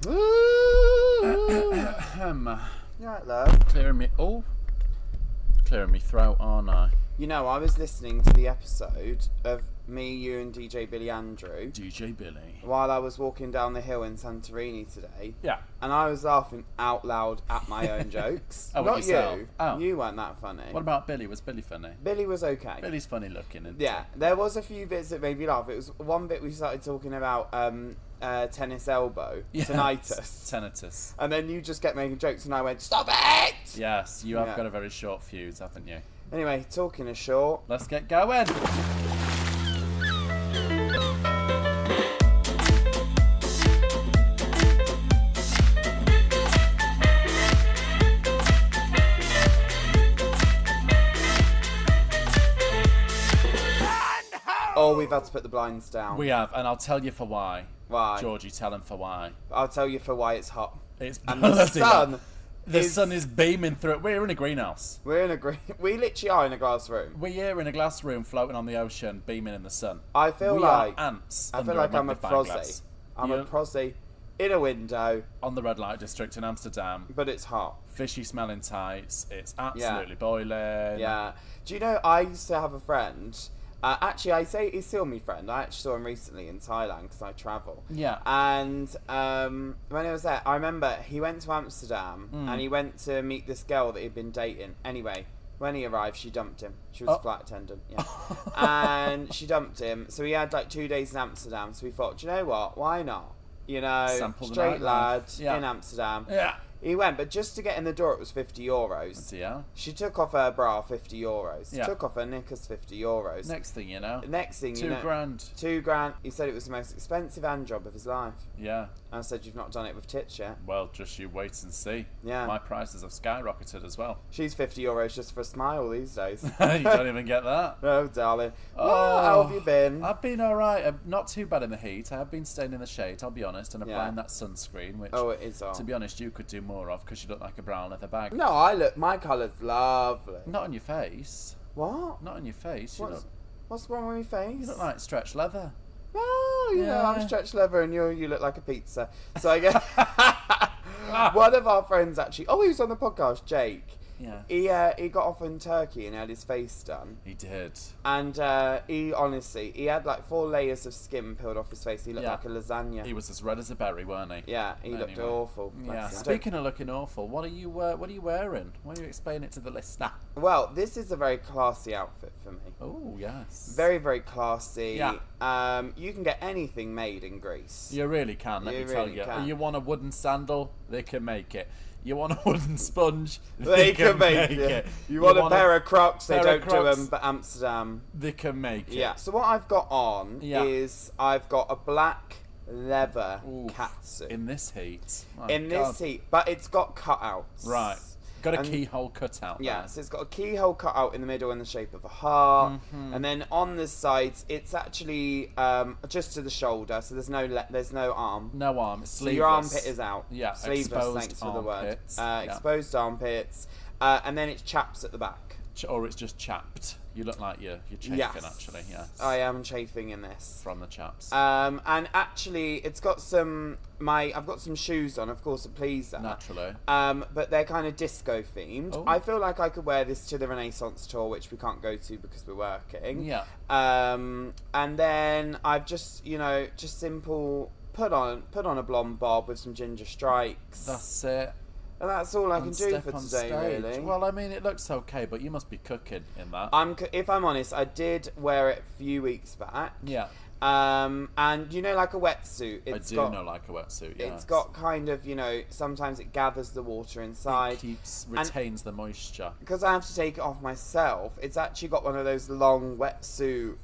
Yeah, love. Clearing me throat, aren't I? You know, I was listening to the episode of me, you, and DJ Billy Andrew. DJ Billy. While I was walking down the hill in Santorini today. Yeah. And I was laughing out loud at my own jokes. Oh, Not yourself? you. Oh. You weren't that funny. What about Billy? Was Billy funny? Billy was okay. Billy's funny looking, isn't Yeah, there was a few bits that made me laugh. It was one bit we started talking about tennis elbow, tinnitus. And then you just kept making jokes and I went, stop it! Yes, you have got a very short fuse, haven't you? Anyway, talking of short. Let's get going. Oh, we've had to put the blinds down. We have, and I'll tell you for why. Why? Georgie, tell him for why. I'll tell you for why it's hot. It's and the sun. The sun is beaming through it. We're in a greenhouse. We literally are in a glass room. We're here in a glass room, floating on the ocean, beaming in the sun. I feel we like are ants. I feel like I'm a prosy. I'm a prosy in a window on the red light district in Amsterdam. But it's hot. Fishy smelling tights. It's absolutely boiling. Yeah. Do you know? I used to have a friend. Actually, I say he's still my friend. I actually saw him recently in Thailand because I travel. Yeah. And when I was there, I remember he went to Amsterdam and he went to meet this girl that he'd been dating. Anyway, when he arrived, she dumped him. She was a flight attendant. Yeah. And she dumped him. So he had like 2 days in Amsterdam. So we thought, do you know what? Why not? You know, straight lad in Amsterdam. Yeah. He went, but just to get in the door, it was €50. Yeah. She took off her bra, €50. Yeah. Took off her knickers, €50. Next thing you know. $2 grand. $2. He said it was the most expensive hand job of his life. Yeah. I said, you've not done it with tits yet. Well, just you wait and see. Yeah. My prices have skyrocketed as well. She's €50 just for a smile these days. You don't even get that. No, darling. Well, how have you been? I've been alright. Not too bad in the heat. I have been staying in the shade, I'll be honest, and applying that sunscreen, which, it is on. To be honest, you could do more of because you look like a brown leather bag. No, my colour's lovely. Not on your face. What? Not on your face. What's wrong with my face? You look like stretched leather. Oh, you know, I'm stretched leather and you look like a pizza. So I guess one of our friends actually, he was on the podcast, Jake. Yeah. He got off in Turkey and had his face done. He did. And he had like 4 layers of skin peeled off his face. He looked like a lasagna. He was as red as a berry, weren't he? Yeah, he looked awful. Yeah. Speaking of looking awful, what are you wearing? Why don't you explain it to the listener? Well, this is a very classy outfit for me. Oh, yes. Very, very classy. Yeah. You can get anything made in Greece. You really can, let me tell you. Can. You want a wooden sandal? They can make it. You want a wooden sponge? They can make it. You want a pair of Crocs? They don't do them, but Amsterdam. They can make it. Yeah. So what I've got on is I've got a black leather catsuit. In this heat. This heat, but it's got cutouts. Right. Got a keyhole cutout. Yeah, so it's got a keyhole cutout in the middle in the shape of a heart, and then on the sides it's actually just to the shoulder, so there's no arm. No arm. It's sleeveless. So your armpit is out. Yeah, sleeveless. exposed thanks for the word. Yeah. Exposed armpits, and then it's chaps at the back. Or it's just chapped. You look like you're chafing, actually. Yes. I am chafing in this. From the chaps. And actually, it's got I've got some shoes on, of course, a pleaser. Naturally. But they're kind of disco themed. Oh. I feel like I could wear this to the Renaissance tour, which we can't go to because we're working. Yeah. And then I've just simple put on a blonde bob with some ginger strikes. That's it. And that's all I can do for today, really. Well, I mean, it looks okay, but you must be cooking in that. If I'm honest, I did wear it a few weeks back. Yeah. And like a wetsuit. I do know like a wetsuit, yes. It's got kind of, sometimes it gathers the water inside. It retains the moisture. Because I have to take it off myself, it's actually got one of those long wetsuit...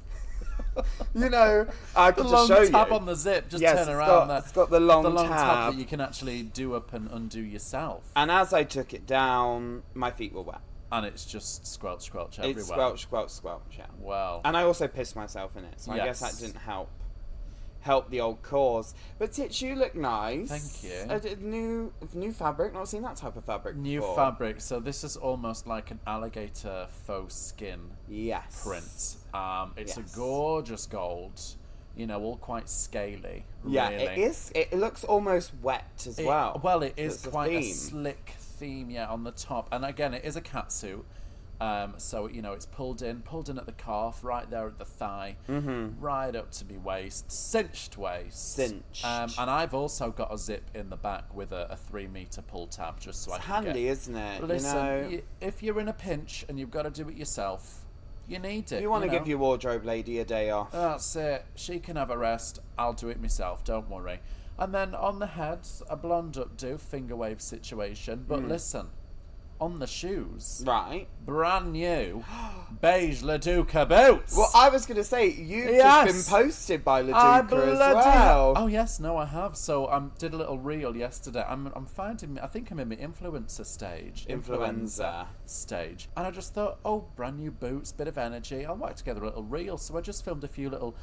I could just show you. The long tab on the zip, just turn around. It's got the long tab that you can actually do up and undo yourself. And as I took it down, my feet were wet. And it's just squelch everywhere. It's squelch, yeah. Wow. And I also pissed myself in it, so I guess that didn't help the old cause. But Tits, you look nice. Thank you. New fabric. Not seen that type of fabric New before. fabric. So this is almost like an alligator faux skin print. It's a gorgeous gold You know, all quite scaly. Yeah, really. it is. It looks almost wet as well. Well, it is It's a quite a theme. slick theme, yeah, on the top. And again, it is a catsuit. So, you know, it's pulled in at the calf, right there at the thigh, right up to my waist, cinched waist. Cinched. And I've also got a zip in the back with a 3-meter pull tab, just so I It's can handy, get... isn't it? Listen, if you're in a pinch and you've got to do it yourself, you need it. You want to know? give your wardrobe lady a day off. That's it. She can have a rest. I'll do it myself. Don't worry. And then on the head, a blonde updo, finger wave situation. But listen, on the shoes, Right. brand new beige Laduca boots. Well, I was going to say, you've Yes. just been posted by I Laduca as bloody well. Oh yes, no, I have. So I did a little reel yesterday. I'm finding. I think I'm in my influencer stage. Influenza. Stage. And I just thought, oh, brand new boots, bit of energy. I'll work together a little reel. So I just filmed a few little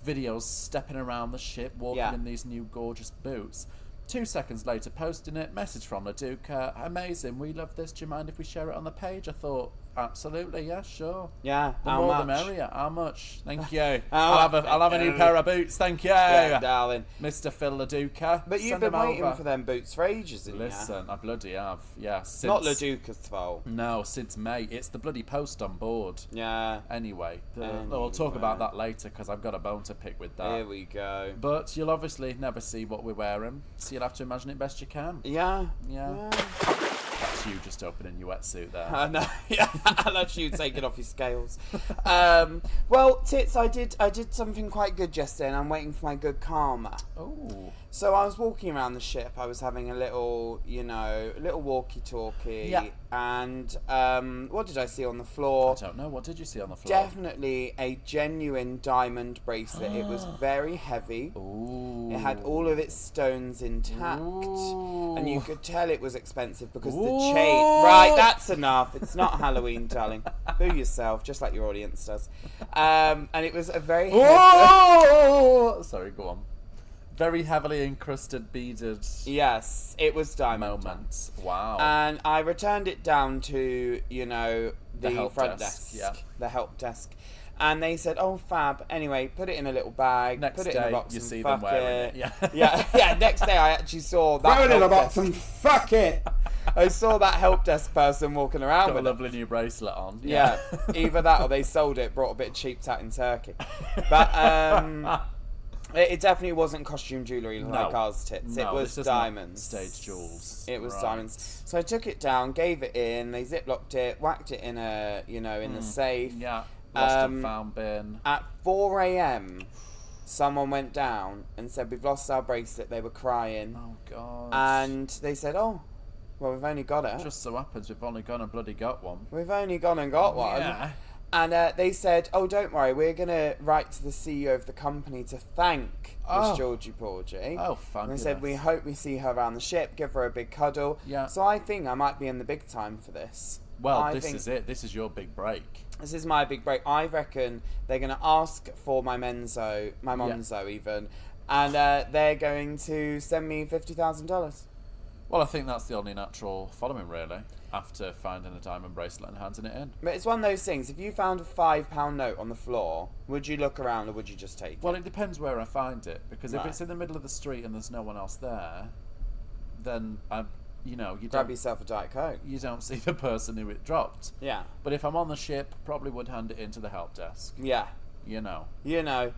videos stepping around the ship, walking in these new gorgeous boots. 2 seconds later, posting it, message from Laduca, amazing, we love this, do you mind if we share it on the page? I thought, absolutely, yeah, sure. Yeah, The how more much? the merrier. How much? Thank you. How I'll have a new pair of boots, thank you. Yeah, darling. Mr. Phil Laduca. But you've Send been them waiting over. for them boots for ages, haven't you? Listen, I bloody have. Yeah, since... Not Laduca's fault. No, since May. It's the bloody post on board. Yeah. Anyway, we'll talk about that later because I've got a bone to pick with that. Here we go. But you'll obviously never see what we're wearing, so you'll have to imagine it best you can. Yeah. Yeah. That's you just opening your wetsuit there. I know. Yeah, that's you taking off your scales. Well, Tits, I did something quite good yesterday, and I'm waiting for my good karma. Oh. So I was walking around the ship. I was having a little, little walkie-talkie. Yeah. And what did I see on the floor? I don't know. What did you see on the floor? Definitely a genuine diamond bracelet. It was very heavy. Ooh. It had all of its stones intact. Ooh. And you could tell it was expensive because the Ooh. chain... Right, that's enough. It's not Halloween, darling. Boo yourself, just like your audience does. And it was a very... Oh! Sorry, go on. Very heavily encrusted, beaded... Yes, it was diamond. Moment. Wow. And I returned it down to, the help front desk, desk. yeah. The help desk. And they said, oh, fab. Anyway, put it in a little bag. Next put it in day, a box you and see fuck them wearing it. Yeah. yeah. Next day, I actually saw that. Throw it in a help box desk. and fuck it. I saw that help desk person walking around Got a with it. lovely new bracelet on. Yeah. Either that or they sold it, brought a bit of cheap tat in Turkey. But it definitely wasn't costume jewellery like ours, Tits. No, it was this is not diamonds. stage jewels. It was Right. diamonds. So I took it down, gave it in, they ziplocked it, whacked it in in the safe. Yeah. Lost and found bin. At 4 a.m, someone went down and said, we've lost our bracelet. They were crying. Oh, God. And they said, oh, well, we've only got it. Just so happens we've only gone and bloody got one. We've only gone and got one. Yeah. And they said, oh, don't worry, we're going to write to the CEO of the company to thank Miss Georgie Porgy. Oh, And fabulous. they said, we hope we see her around the ship, give her a big cuddle. Yeah. So I think I might be in the big time for this. Well, this is it. This is your big break. This is my big break. I reckon they're going to ask for my Monzo even, and they're going to send me $50,000. Well, I think that's the only natural following, really, after finding a diamond bracelet and handing it in. But it's one of those things. If you found a £5 note on the floor, would you look around or would you just take Well, it? it depends where I find it, because if Right. it's in the middle of the street and there's no one else there, then you Grab don't yourself a Diet Coke. you don't see the person who it dropped. Yeah. But if I'm on the ship, probably would hand it into the help desk. Yeah. You know.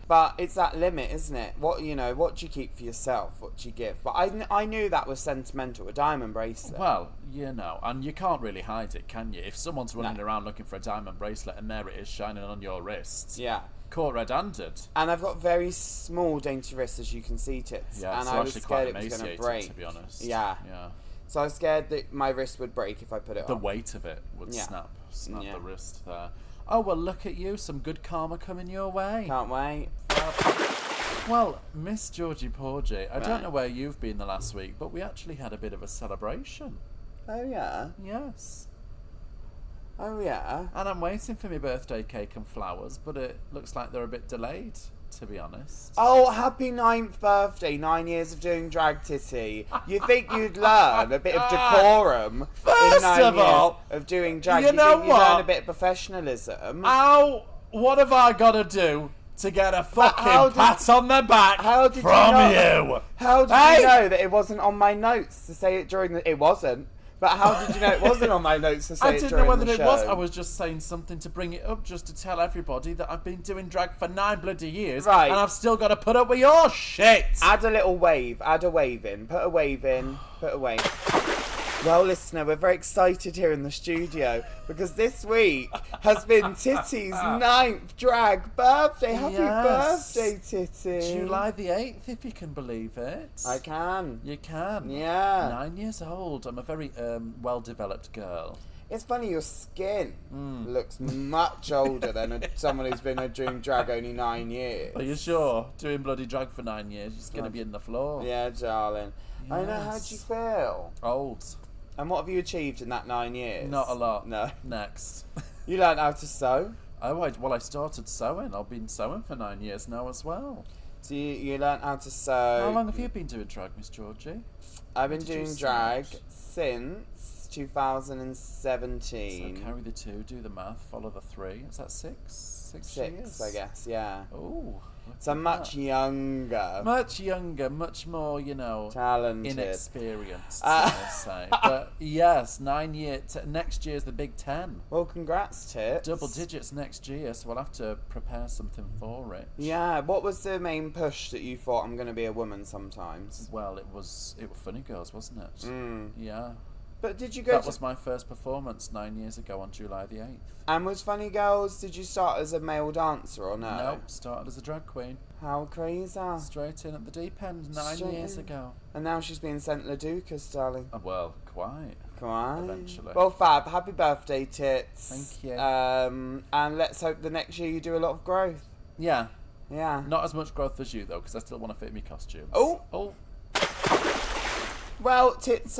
But it's that limit, isn't it? What do you keep for yourself? What do you give? But I knew that was sentimental, a diamond bracelet. Well, and you can't really hide it, can you? If someone's running around looking for a diamond bracelet and there it is shining on your wrist, Yeah. caught red-handed. And I've got very small, dainty wrists, as you can see, Tits. Yeah, and it's I was actually scared quite it was going to emaciated, break. to be honest. Yeah. Yeah. So I was scared that my wrist would break if I put it The on. weight of it would Yeah. snap Yeah. the wrist there. Oh, well, look at you. Some good karma coming your way. Can't wait. Well, Miss Georgie Porgy, I don't Right. know where you've been the last week, but we actually had a bit of a celebration. Oh, yeah. Yes. Oh, yeah. And I'm waiting for my birthday cake and flowers, but it looks like they're a bit delayed, to be honest. Oh, happy 9th birthday, 9 years of doing drag, Titty. You think you'd learn a bit of decorum in First 9 of all, years of doing drag? you know think you'd learn what? a bit of professionalism? Ow! What have I got to do to get a fucking pat on the back from you. How did you know that it wasn't on my notes to say it during the... It wasn't. But how did you know it wasn't on my notes to say it during the show? I didn't know whether it was. I was just saying something to bring it up, just to tell everybody that I've been doing drag for 9 bloody years. Right. And I've still got to put up with your shit. Add a little wave. Add a wave in. Put a wave in. Put a wave. Well, listener, we're very excited here in the studio because this week has been Titty's 9th drag birthday. Happy birthday, Titty. July the 8th, if you can believe it. I can. You can. Yeah. 9 years old. I'm a very well-developed girl. It's funny, your skin looks much older than someone who's been doing drag only 9 years. Are you sure? Doing bloody drag for 9 years, you're just going to be in the floor. Yeah, darling. Yes. I know, how'd you feel? Old. And what have you achieved in that 9 years? Not a lot. No. Next. You learned how to sew? Oh, I started sewing. I've been sewing for 9 years now as well. So you learned how to sew. How long have you been doing drag, Miss Georgie? I've been doing drag since 2017. So carry the 2, do the math, follow the 3. Is that 6? 6 years? I guess, yeah. Oh. So much younger. Much younger, much more, talented. Inexperienced, I say. But yes, 9 years. Next year's the Big 10. Well, congrats, Tits. Double digits next year, so we'll have to prepare something for it. Yeah, what was the main push that you thought, I'm going to be a woman sometimes? Well, it was Funny Girls, wasn't it? Yeah. But did you go That was my first performance 9 years ago on July the 8th. And was Funny Girls, did you start as a male dancer or no? Nope, started as a drag queen. How crazy. Straight in at the deep end 9 years ago. And now she's being sent Leducas, darling. Well, quite. Quite. Eventually. Well, fab. Happy birthday, Tits. Thank you. And let's hope the next year you do a lot of growth. Yeah. Yeah. Not as much growth as you, though, because I still want to fit me costumes. Oh. Well, Tits,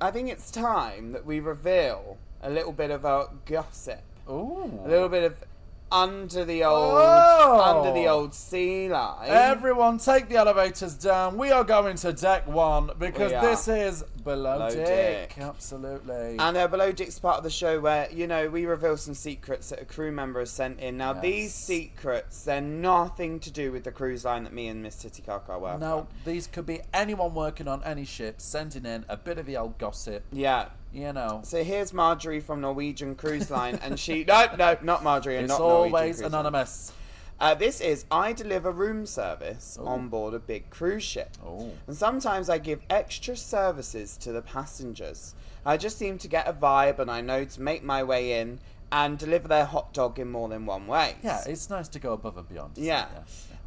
I think it's time that we reveal a little bit of our gossip. Ooh. A little bit of under the old sea line. Everyone take the elevators down. We are going to deck 1 because this is Below Dick. Absolutely. And Below Dick's part of the show where, we reveal some secrets that a crew member has sent in. Now, these secrets, they're nothing to do with the cruise line that me and Miss Titty Kaka work on. No, these could be anyone working on any ship, sending in a bit of the old gossip. Yeah. So here's Marjorie from Norwegian Cruise Line, and she... No, not Marjorie, and not Norwegian always Cruise anonymous. This is, I deliver room service on board a big cruise ship. And sometimes I give extra services to the passengers. I just seem to get a vibe, and I know to make my way in and deliver their hot dog in more than one way. Yeah, it's nice to go above and beyond. Yeah.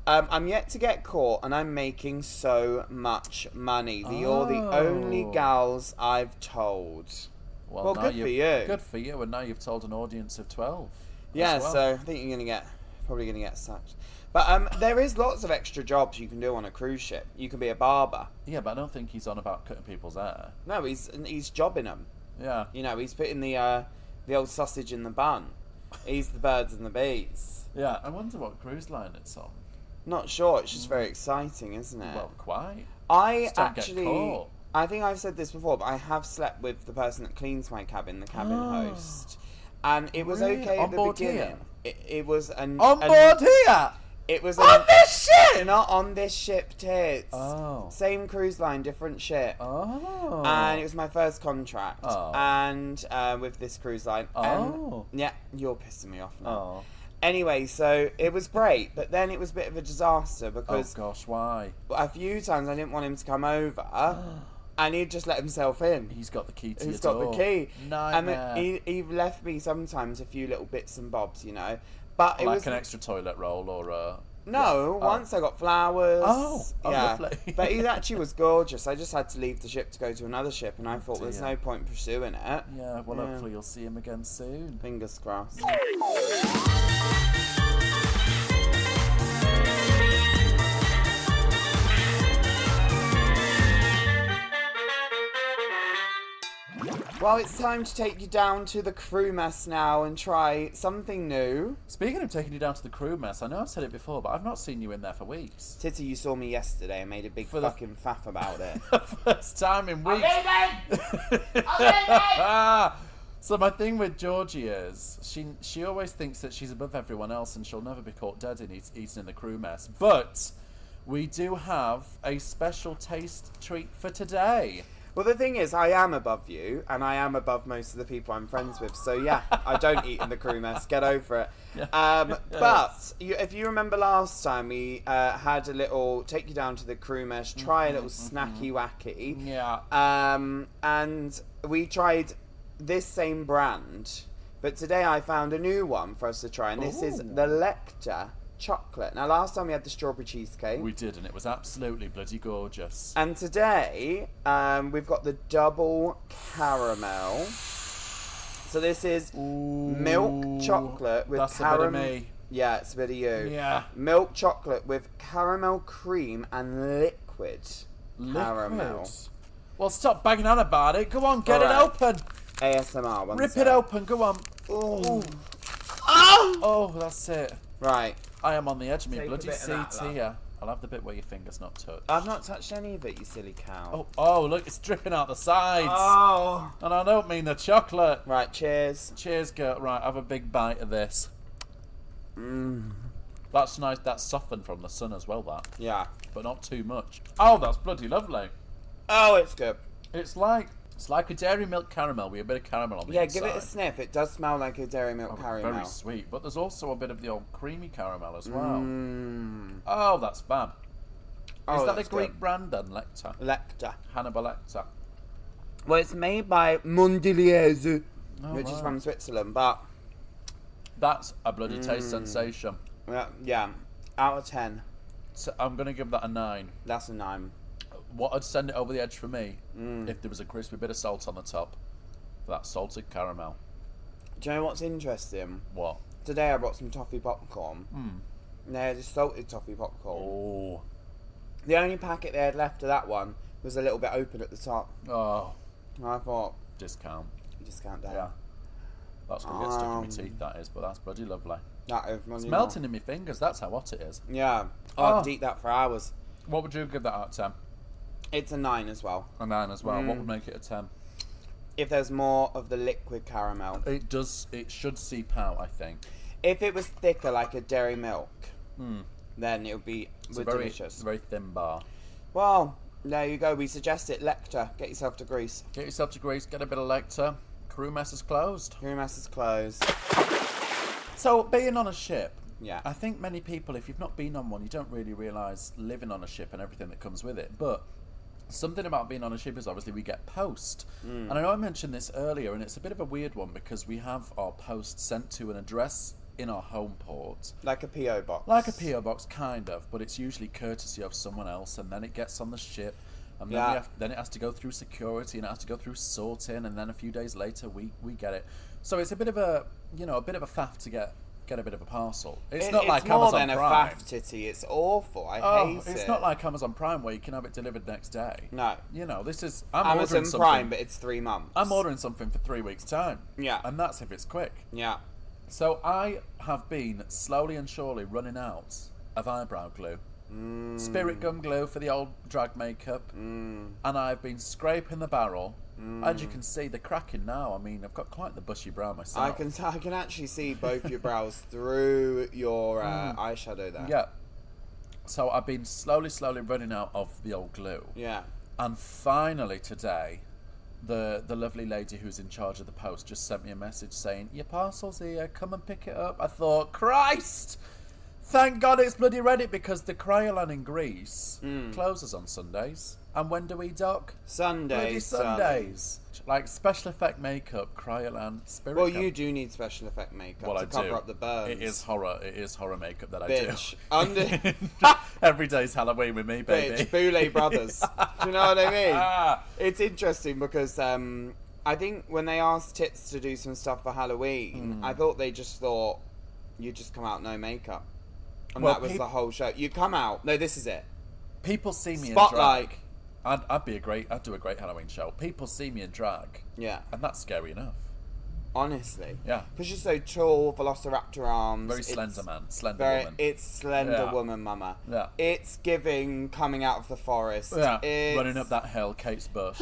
I'm yet to get caught, and I'm making so much money. You're the only gals I've told. Well, good for you. Good for you, and now you've told an audience of 12. Yeah, so I think you're probably going to get sacked. But there is lots of extra jobs you can do on a cruise ship. You can be a barber. Yeah, but I don't think he's on about cutting people's hair. No, he's jobbing them. Yeah. He's putting the old sausage in the bun. He's the birds and the bees. Yeah, I wonder what cruise line it's on. Not sure. It's just very exciting, isn't it? Well, quite. I think I've said this before, but I have slept with the person that cleans my cabin, the cabin host, and it was okay at the beginning. It was on board here. It was on this ship. Not on this ship, Tits. Oh. Same cruise line, different ship. Oh. And it was my first contract, and with this cruise line. Oh. And, yeah, you're pissing me off now. Oh. Anyway, so it was great, but then it was a bit of a disaster because... Oh, gosh, why? A few times I didn't want him to come over, and he'd just let himself in. He's got the key to He's got the key. Nightmare. And he left me sometimes a few little bits and bobs, But it was... an extra toilet roll or a... No, once I got flowers. Oh, lovely. But he actually was gorgeous. I just had to leave the ship to go to another ship, and I thought there's no point pursuing it. Yeah, well, hopefully you'll see him again soon. Fingers crossed. Well, it's time to take you down to the crew mess now and try something new. Speaking of taking you down to the crew mess, I know I've said it before, but I've not seen you in there for weeks. Titty, you saw me yesterday and made a big fucking faff about it. First time in weeks. So my thing with Georgie is she always thinks that she's above everyone else and she'll never be caught dead in eating in the crew mess. But we do have a special taste treat for today. Well, the thing is, I am above you, and I am above most of the people I'm friends with. So yeah, I don't eat in the crew mess. Get over it. Yeah. But if you remember last time, we had a little take you down to the crew mess, try a little snacky wacky. Yeah. And we tried this same brand, but today I found a new one for us to try, and this is the Lecter chocolate. Now, last time we had the strawberry cheesecake. We did, and it was absolutely bloody gorgeous. And today, we've got the double caramel. So this is milk chocolate with that's a bit of me. Yeah, it's a bit of you. Yeah. Milk chocolate with caramel cream and liquid caramel. Well, stop banging on about it. Go on, get it open. ASMR. Rip it open. Go on. Ooh. Oh, that's it. Right. I am on the edge of me Take a bloody bit of that, seat here. I'll have the bit where your finger's not touched. I've not touched any of it, you silly cow. Oh, look, it's dripping out the sides. Oh. And I don't mean the chocolate. Right, cheers. Cheers, girl. Right, have a big bite of this. That's nice. That's softened from the sun as well, that. Yeah. But not too much. Oh, that's bloody lovely. Oh, it's good. It's like a dairy milk caramel with a bit of caramel on the inside. Yeah, give it a sniff. It does smell like a dairy milk caramel. Very sweet, but there's also a bit of the old creamy caramel as well. Oh, that's fab. Is that a Greek brand then, Lecter? Lecter. Hannibal Lecter. Well, it's made by Mondelez, which is from Switzerland, but... That's a bloody taste sensation. Yeah, out of 10. So I'm going to give that a 9. That's a 9. What would send it over the edge for me, if there was a crispy bit of salt on the top, that salted caramel. Do you know what's interesting? What? Today I brought some toffee popcorn. And they had a salted toffee popcorn. Oh. The only packet they had left of that one was a little bit open at the top. Oh. And I thought... Discount down. Yeah. That's going to get stuck in my teeth, that is, but that's bloody lovely. That is it's melting in my fingers, that's how hot it is. Yeah. I could eat that for hours. What would you give that out of 10? It's a 9 as well. A 9 as well. What would make it a 10? If there's more of the liquid caramel. It should seep out, I think. If it was thicker like a dairy milk, then it would be delicious. It's a very thin bar. Well, there you go. We suggest it. Lecter. Get yourself to Greece. Get yourself to Greece, get a bit of Lecter. Crew mess is closed. Crew mess is closed. So, being on a ship. Yeah. I think many people, if you've not been on one, you don't really realise living on a ship and everything that comes with it. But something about being on a ship is obviously we get post. And I know I mentioned this earlier, and it's a bit of a weird one because we have our post sent to an address in our home port. Like a P.O. box. Like a P.O. box, kind of, but it's usually courtesy of someone else, and then it gets on the ship, and then it has to go through security, and it has to go through sorting, and then a few days later we get it. So it's a bit of a faff to get a bit of a parcel. It's not like Amazon Prime. It's more than a faff, Titty. It's awful. I hate it. It's not like Amazon Prime where you can have it delivered next day. No. You know, this is... Amazon Prime, but it's 3 months. I'm ordering something for 3 weeks' time. Yeah. And that's if it's quick. Yeah. So I have been slowly and surely running out of eyebrow glue. Spirit gum glue for the old drag makeup. And I've been scraping the barrel. As you can see, they're cracking now. I mean, I've got quite the bushy brow myself. I can actually see both your brows through your eyeshadow there. Yeah. So I've been slowly running out of the old glue. Yeah. And finally today, the lovely lady who's in charge of the post just sent me a message saying, your parcel's here, come and pick it up. I thought, Christ! Thank God it's bloody ready, because the Cryolan in Greece closes on Sundays. And when do we dock? Sundays. Like special effect makeup, Cryolan, Spirit Well, gum. you do need special effect makeup to cover up the burns. It is horror makeup that Bitch. I do. Every day's Halloween with me, baby. Bitch, Boulay Brothers. Do you know what I mean? It's interesting because I think when they asked Tits to do some stuff for Halloween, I thought they just thought you'd just come out no makeup. And that was the whole show. You come out. No, this is it. People see me Spotlight. in drag. I'd do a great Halloween show. People see me in drag. Yeah. And that's scary enough. Honestly. Yeah. Because you're so tall, velociraptor arms. Very slender man. Slender woman. It's slender woman, mama. Yeah. It's giving coming out of the forest. Yeah. Running up that hill, Kate's bush.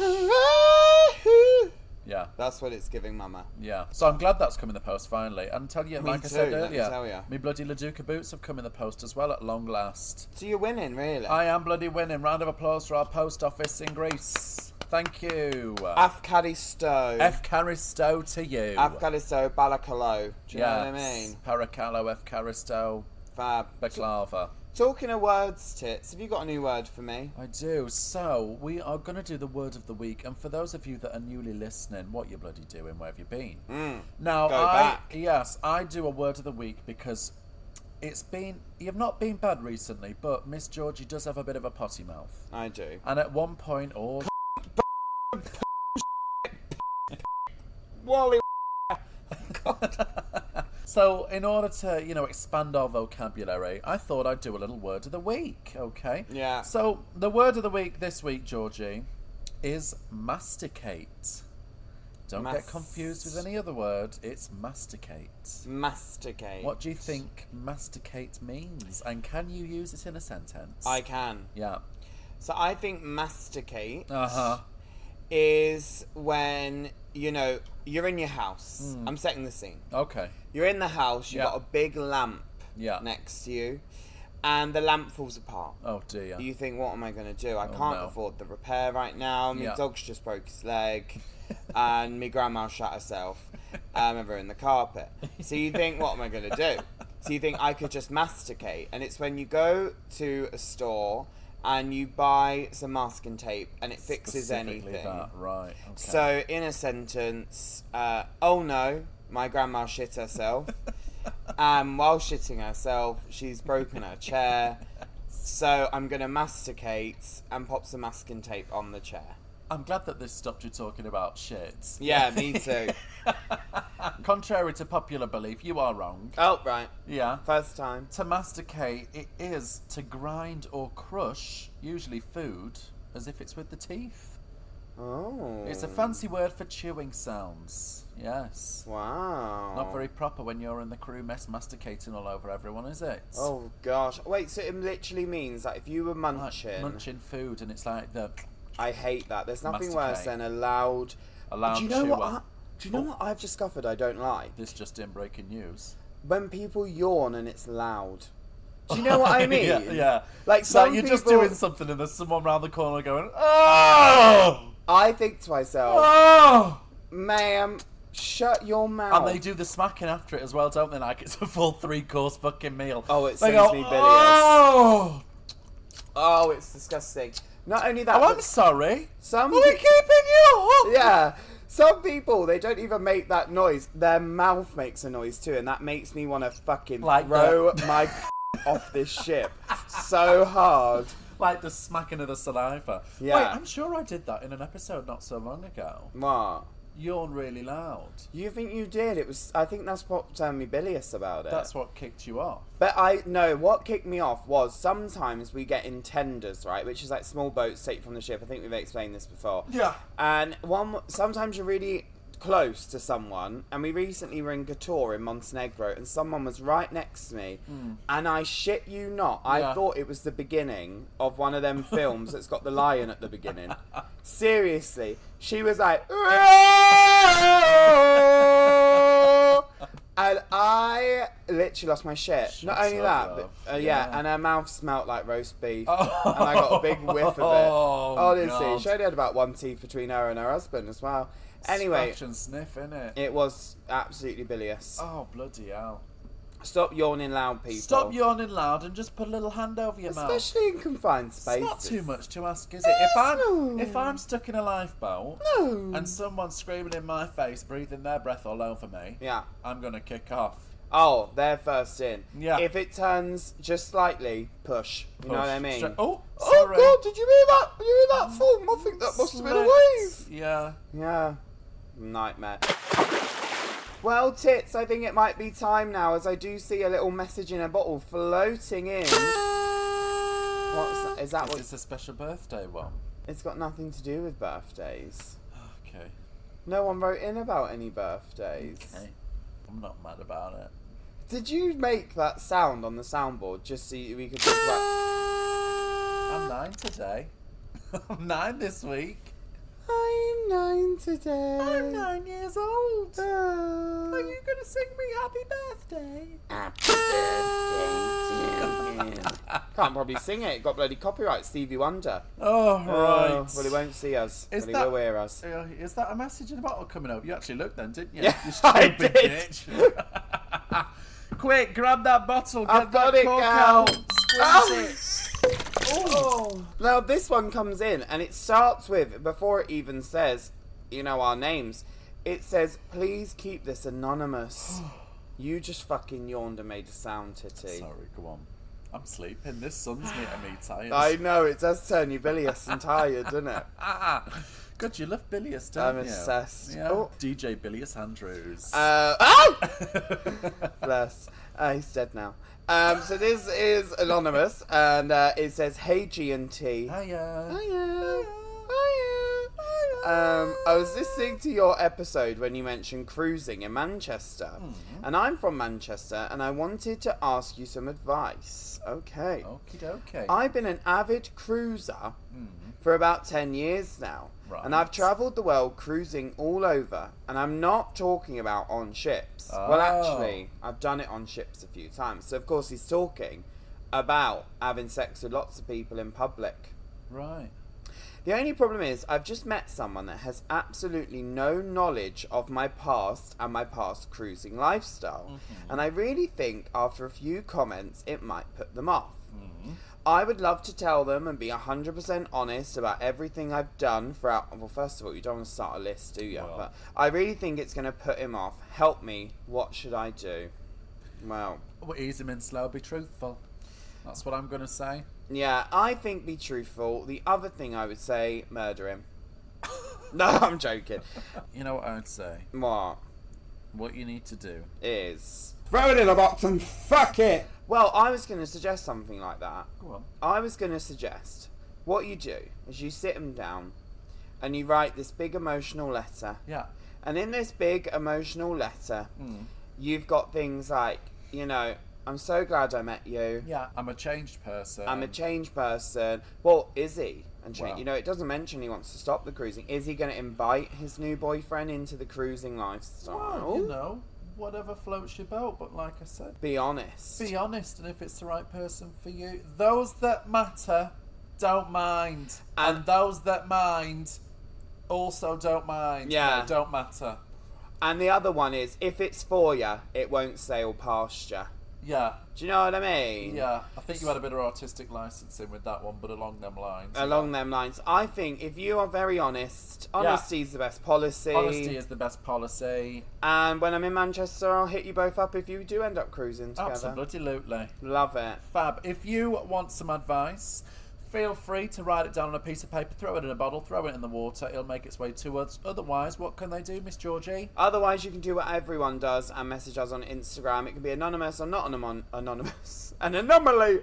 Yeah. That's what it's giving, mama. Yeah. So I'm glad that's come in the post finally. And tell you, like I said let me earlier, tell ya. me bloody Leduca boots have come in the post as well at long last. So you're winning, really? I am bloody winning. Round of applause for our post office in Greece. Thank you. Afghanisto. Efcharisto to you. Afghanisto, Balakalo. Do you know what I mean? Paracalo, Efcharisto, Fab. Baklava. Talking of words, Tits, have you got a new word for me? I do. So, we are going to do the word of the week. And for those of you that are newly listening, what you bloody doing? Where have you been? Now, Go back. Yes, I do a word of the week because you've not been bad recently, but Miss Georgie does have a bit of a potty mouth. I do. And at one point, Wally. So, in order to, expand our vocabulary, I thought I'd do a little word of the week, okay? Yeah. So, the word of the week this week, Georgie, is masticate. Don't get confused with any other word. It's masticate. Masticate. What do you think masticate means? And can you use it in a sentence? I can. Yeah. So I think masticate Uh-huh. is when, you're in your house. I'm setting the scene. Okay. You're in the house, you've got a big lamp next to you, and the lamp falls apart. Oh, dear. You think, what am I going to do? I can't afford the repair right now. My dog's just broke his leg, and my grandma shot herself over in the carpet. So you think, what am I going to do? So you think, I could just masticate. And it's when you go to a store and you buy some masking tape and it fixes anything. That, right. Okay. So in a sentence, oh no, my grandma shit herself. And while shitting herself, she's broken her chair. So I'm going to masticate and pop some masking tape on the chair. I'm glad that this stopped you talking about shit. Yeah, me too. Contrary to popular belief, you are wrong. Oh, right. Yeah. First time. To masticate, it is to grind or crush, usually food, as if it's with the teeth. Oh. It's a fancy word for chewing sounds. Yes. Wow. Not very proper when you're in the crew mess masticating all over everyone, is it? Oh, gosh. Wait, so it literally means that if you were munching... Like munching food and it's like the... I hate that. There's nothing Masticate. worse than a loud chewer. Do you know what I've discovered I don't like? This just in breaking news. When people yawn and it's loud. Do you know what I mean? Yeah. Like some you're people... just doing something and there's someone around the corner going, oh! I think to myself, Oh! ma'am, shut your mouth. And they do the smacking after it as well, don't they? Like it's a full 3-course fucking meal. Oh, it They sends go, me bilious. Oh! Oh, it's disgusting. Not only that, Oh, I'm but sorry. some Are we keeping you up? yeah, some people, they don't even make that noise. Their mouth makes a noise too, and that makes me want to fucking Like throw my off this ship so hard. Like the smacking of the saliva. Yeah. Wait, I'm sure I did that in an episode not so long ago. What? Yawn really loud. You think you did? It was. I think that's what turned me bilious about it. That's what kicked you off. But what kicked me off was sometimes we get in tenders, right, which is like small boats taken from the ship. I think we've explained this before. Yeah. And sometimes you're really close to someone, and we recently were in Kotor in Montenegro, and someone was right next to me, and I shit you not, I thought it was the beginning of one of them films that's got the lion at the beginning. Seriously, she was like, and I literally lost my shit. Shut Not only up, that, love. but Yeah. and her mouth smelt like roast beef, Oh. and I got a big whiff of it. Oh, Honestly, God. she only had about one teeth between her and her husband as well. Anyway, Scratch and sniff, innit? it was absolutely bilious. Oh, bloody hell. Stop yawning loud, people. Stop yawning loud and just put a little hand over your mouth. Especially in confined spaces. It's not too much to ask, is it? No. If I'm stuck in a lifeboat No. and someone's screaming in my face, breathing their breath all over me, Yeah. I'm going to kick off. Oh, they're first in. Yeah. If it turns just slightly, push. You know what I mean? Oh, Oh, sorry. God, did you hear that? Did you hear that foam? I think that must have been a wave. Yeah. Yeah. Nightmare. Well, Tits, I think it might be time now, as I do see a little message in a bottle floating in. What's that? Is that Is what? this a special birthday one? It's got nothing to do with birthdays. Okay. No one wrote in about any birthdays. Okay. I'm not mad about it. Did you make that sound on the soundboard just so we could talk about... I'm 9 today. I'm 9 this week. I'm 9 today. I'm 9 years old. Are you going to sing me happy birthday? Happy birthday to you. Can't probably sing it. It got bloody copyright, Stevie Wonder. Oh, right. Well, he won't see us. Is But that- he will hear us. Is that a message in a bottle coming up? You actually looked then, didn't you? Yeah, You I stupid did. bitch. Quick, grab that bottle. Get I've got that it, cork gal. out. Squeeze it. Oh. Now this one comes in and it starts with, before it even says, our names, it says, please keep this anonymous. You just fucking yawned and made a sound, Titty. Sorry, go on. I'm sleeping. This sun's making me tired. I know, it does turn you bilious and tired, doesn't it? God, you love Bilious, don't I'm you? obsessed. Yeah. Oh. DJ Bilious Andrews. Bless. He's dead now. So this is anonymous, and it says, "Hey G&T." Hiya. Hiya. Hiya. I was listening to your episode when you mentioned cruising in Manchester, and I'm from Manchester, and I wanted to ask you some advice. Okay. Okie dokie. I've been an avid cruiser for about 10 years now. Right. And I've travelled the world cruising all over. And I'm not talking about on ships. Oh. Well, actually, I've done it on ships a few times. So, of course, he's talking about having sex with lots of people in public. Right. The only problem is I've just met someone that has absolutely no knowledge of my past and my past cruising lifestyle. And I really think after a few comments, it might put them off. I would love to tell them and be 100% honest about everything I've done throughout. Well, first of all, you don't want to start a list, do you? Well. But I really think it's going to put him off. Help me. What should I do? Well, Ease him in slow, be truthful. That's what I'm going to say. yeah, I think be truthful. The other thing I would say, murder him. No, I'm joking. You know what I would say? What? What you need to do. Is... Throw it in a box and fuck it! Well, I was going to suggest something like that. Go on. I was going to suggest what you do is you sit him down and you write this big emotional letter. Yeah. And in this big emotional letter, you've got things like, I'm so glad I met you. Yeah. I'm a changed person. I'm a changed person. Well, is he? And Well. it doesn't mention he wants to stop the cruising. Is he going to invite his new boyfriend into the cruising lifestyle? Well, whatever floats your boat. But like I said, Be honest. be honest, and if it's the right person for you, those that matter don't mind, and those that mind also don't mind. Yeah. No, don't matter. And the other one is, if it's for you, it won't sail past you. Yeah. Do you know what I mean? Yeah, I think you had a bit of artistic licensing with that one, but along them lines. Along them lines, I think if you are very honest, honesty is the best policy. Honesty is the best policy. And when I'm in Manchester, I'll hit you both up if you do end up cruising together. Absolutely. Love it. Fab. If you want some advice, feel free to write it down on a piece of paper, throw it in a bottle, throw it in the water. It'll make its way to us. Otherwise, what can they do, Miss Georgie? Otherwise, you can do what everyone does and message us on Instagram. It can be anonymous or not anonymous. An anomaly.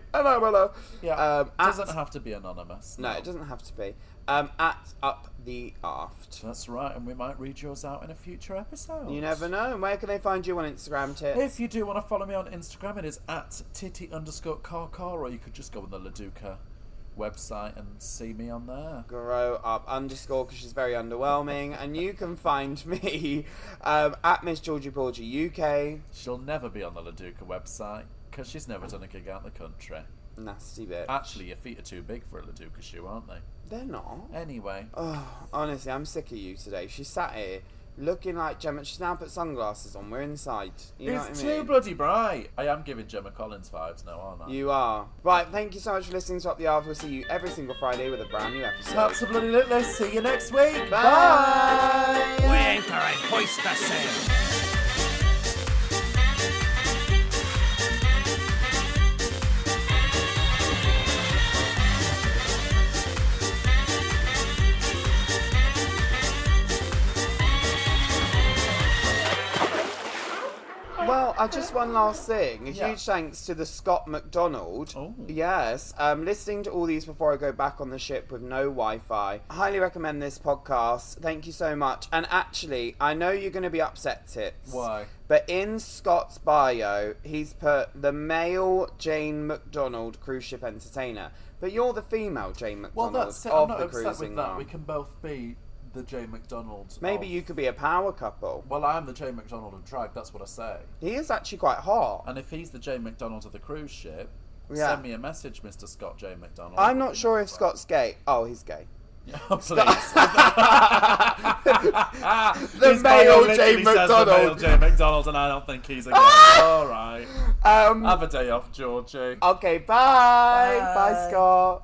Yeah. It doesn't have to be anonymous. No, it doesn't have to be. At Up the Aft. That's right, and we might read yours out in a future episode. You never know. Where can they find you on Instagram, Tits? If you do want to follow me on Instagram, it is at Titty_car, or you could just go on the Laduca website and see me on there. Grow up _ because she's very underwhelming. And you can find me at Miss Georgie Porgy UK. She'll never be on the Laduca website because she's never done a gig out the country. Nasty bitch. Actually, your feet are too big for a Laduca shoe, aren't they? They're not. Anyway. Oh, honestly, I'm sick of you today. She sat here looking like Gemma. She's now put sunglasses on. We're inside. You know what I It's mean? too bloody bright. I am giving Gemma Collins vibes now, aren't I? You are. Right, thank you so much for listening to Up the Arve. We'll see you every single Friday with a brand new episode. That's a bloody lit. Let's see you next week. Bye. We enter and hoist the sail. Well, just one last thing. A Yeah. huge thanks to the Scott McDonald. Oh. Yes. Listening to all these before I go back on the ship with no Wi-Fi. Highly recommend this podcast. Thank you so much. And actually, I know you're going to be upset, Tits. Why? But in Scott's bio, he's put the male Jane McDonald cruise ship entertainer. But you're the female Jane Well, McDonald that's it. of I'm not the upset cruising with that. line. We can both be the Jay McDonald. Maybe you could be a power couple. Well, I'm the Jay McDonald of drag. That's what I say. He is actually quite hot. And if he's the Jay McDonald of the cruise ship, Yeah. send me a message, Mr. Scott J. McDonald. I'm not sure if Scott's gay. Oh, he's gay. Yeah, please. The This guy male literally Jay says the male McDonald. Jay McDonald, and I don't think he's a gay. All right. Have a day off, Georgie. Okay, bye. Bye, Scott.